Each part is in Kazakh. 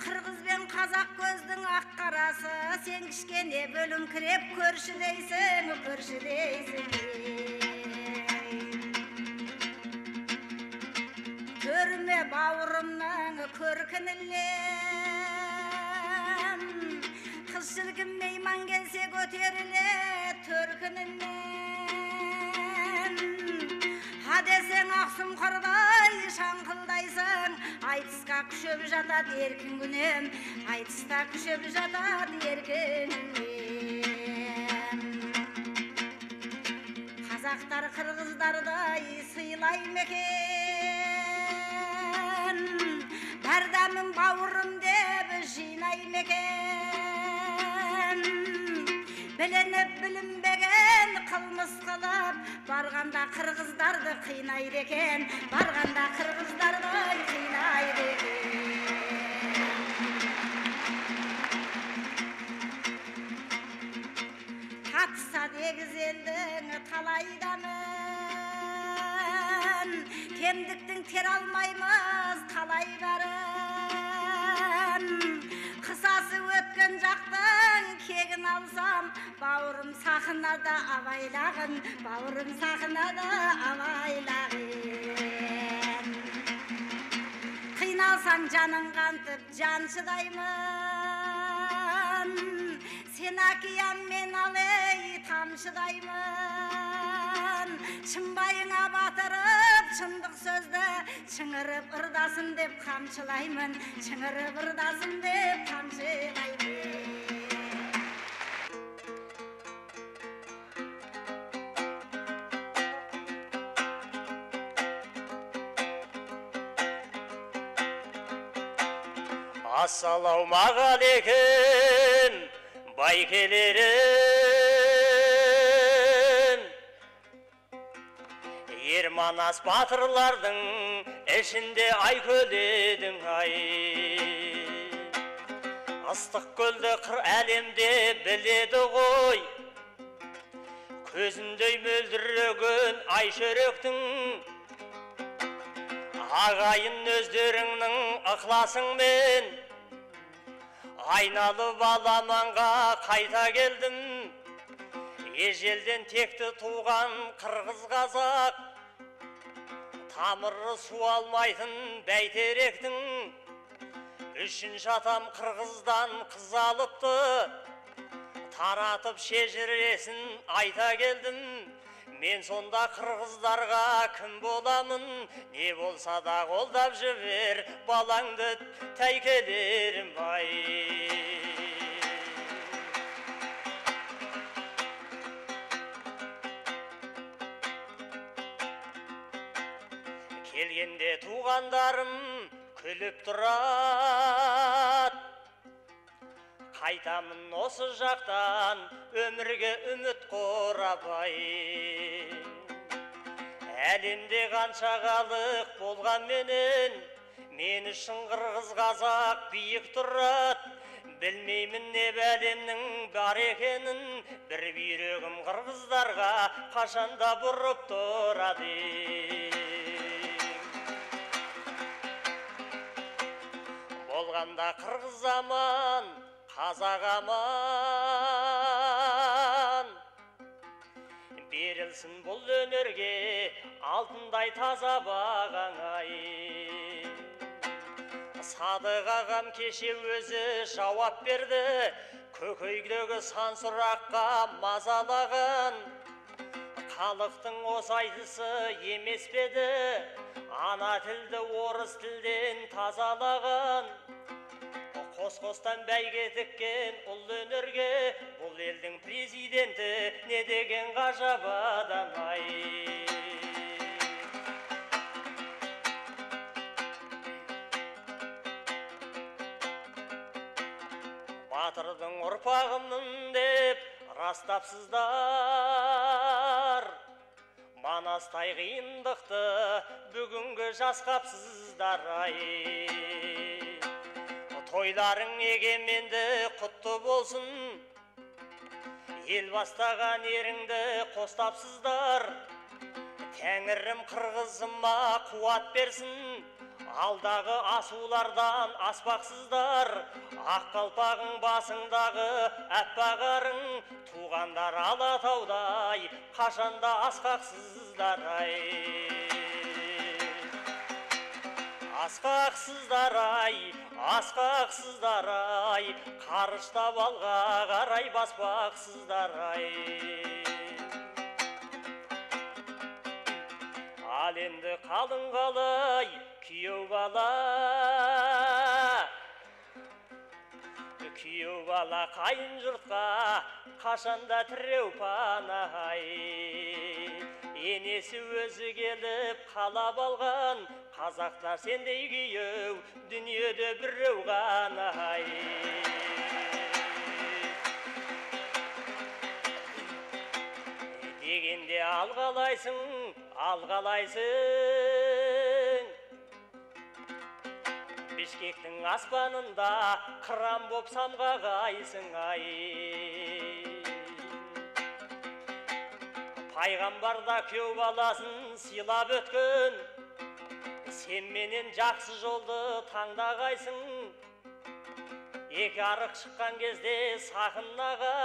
қырғыз бен қазақ көздің ақ қарасы, сен кішкене бөліңкіреп көрші дейсің, көрші дейсің. Көрме бауырымның көркін ілем, қыз шіркін мейман келсе көтеріле төркінінен. Ха десең ақсым қырдай шаңқылдайсың, айтысқа күшіп жатады еркін күнем, айтыста күшіп жатады еркін күнем. Қазақтар қырғыздардай сыйлай мекен, бәрдәмін бауырым деп жинай мекен. Біленіп білінбеген қылмыс қылып, барғанда қырғыздарды қинайды екен, барғанда қырғыздарды қинайды екен. Қатса дегіз елдің талайдамын, кемдіктің тер алмаймыз қалай барын. Қысасы өткен жақтың кегін алсам, бауырым сақынада абайлағын, бауырым сақынада абайлағын. Қиналсаң жаның қантып жан шыдаймын, сен акиян мен алей тамшыдаймын. Шымбайыңа батырып шындық сөзді, шыңырып ырдасын деп қамшылаймын, шыңырып ырдасын деп қамшылаймын. Ассалаумағалейкум байкелерім, Ерманас батырлардың ішінде ай көледің ай. Ыстық көлді қыр әлемде біледі ғой, көзіндей мөлдіреген ай шөректің. Ағайын өздеріңнің ықласыңмен айналып аламанға қайта келдім. Ежелден текті туған қырғыз қазақ, тамыры су алмайтын бәйтеректің. Үшінші атам қырғыздан қыз алыпты, таратып шежіресін айта келдім. Мен сонда қырғыздарға кім боламын, не болса да қолдап жібер балаңды тәйкелерім бай. Келгенде туғандарым күліп тұрат, қайтамын осы жақтан өмірге үміт қорабай. Әлемде қанша халық болғанменен, мен үшін қырғыз қазақ биік тұрат. Білмеймін не бәлемнің бар екенін, бір бүйрегім қырғыздарға қашанда бұрып тұрады. Болғанда қырғыз аман, қазақ аман, берілсін бұл өнерге алтындай таза бағаңай. Садық ағам кеше өзі жауап берді, көкейдегі сан сұраққа мазалаған. Халықтың осы айтысы емес педі, ана тілді орыс тілден тазалаған. Қос-қостан бәйге тіккен ұл өнерге, бұл елдің президенті не деген ғажап адам ай. Батырдың ұрпағымын деп растапсыздар, Манастай қиындықты бүгінгі жасқапсыздар ай. Тойларың егеменді құтты болсын, ел бастаған еріңді қостапсыздар. Тәңірім қырғызыма қуат берсін, алдағы асулардан аспақсыздар, ақ қалпағың басыңдағы әппағарың, туғандар Алатаудай, қашанда асқақсыздар ай. Асқақсыздар ай, асқақсыздар ай, қарыштап алға қарай баспақсыздар ай. Ал енді қалың қалай күйеу бала, күйеу бала қайын жұртқа қашанда тіреу панай. Енесі өзі келіп қалап алған, қазақтар сендей күйеу дүниеде біреу ғана ай. Дегенде алғалайсың, алғалайсың, Бішкектің аспанында қыран боп самғағайсың ай. Пайғамбарда күйеу баласын сыйлап өткен, сен менен жақсы жолды таңдағайсың. Екі арық шыққан кезде сақынаға,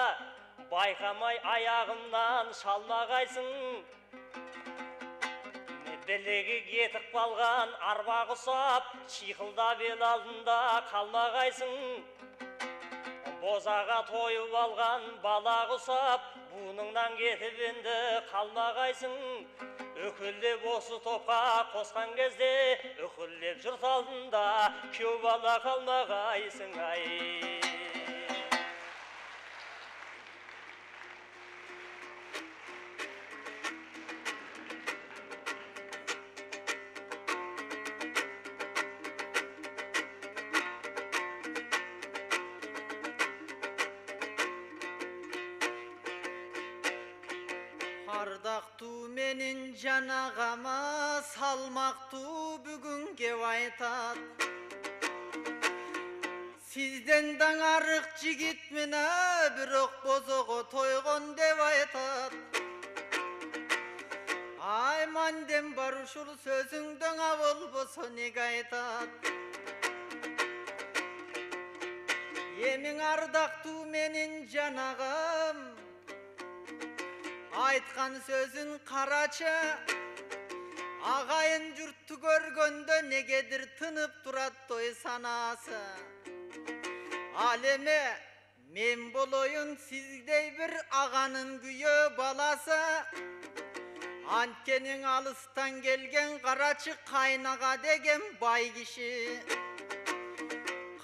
байқамай аяғымнан шалмағайсың. Білігі кетіп қалған арба құсап, шиқылдап ел алдында қалмағайсың. Бозаға тойып алған бала құсап, буыныңнан кетіп енді қалмағайсың. Өкілдеп осы топқа қосқан кезде, өкілдеп жұрт алдында күйеу бала қалмағайсың ай. Ардақту менің жанағама салмақту бүгін кеп айтат. Сізден даңарық жігіт мені бірақ бозоғы тойғын деп айтат. Айманден бар ұшыл сөзіңдің авыл болса неге айтат. Емің ардақту менің жанағам, айтқан сөзін қарачы, ағайын жұртты көргенде негедір тынып тұрат той санасы. Алеме мен болойын сіздей бір ағаның күйе баласы. Анткенің алыстан келген қарачы қайнаға деген бай киши.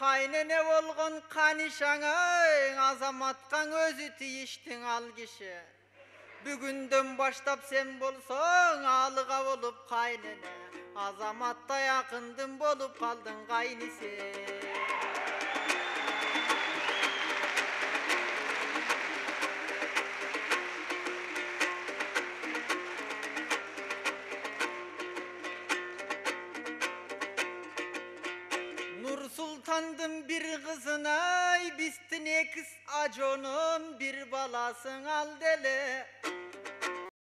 Қайнене болған қанишаңың азаматқан өзі тиіштің ал киши. Бүгінден баштап сен болсаң алыға болып қайнене, азаматтай ақындың болып қалдың қайнесе. Нұр Сұлтандың бір қызынай, бістін екіз ажоның бір баласың ал деле.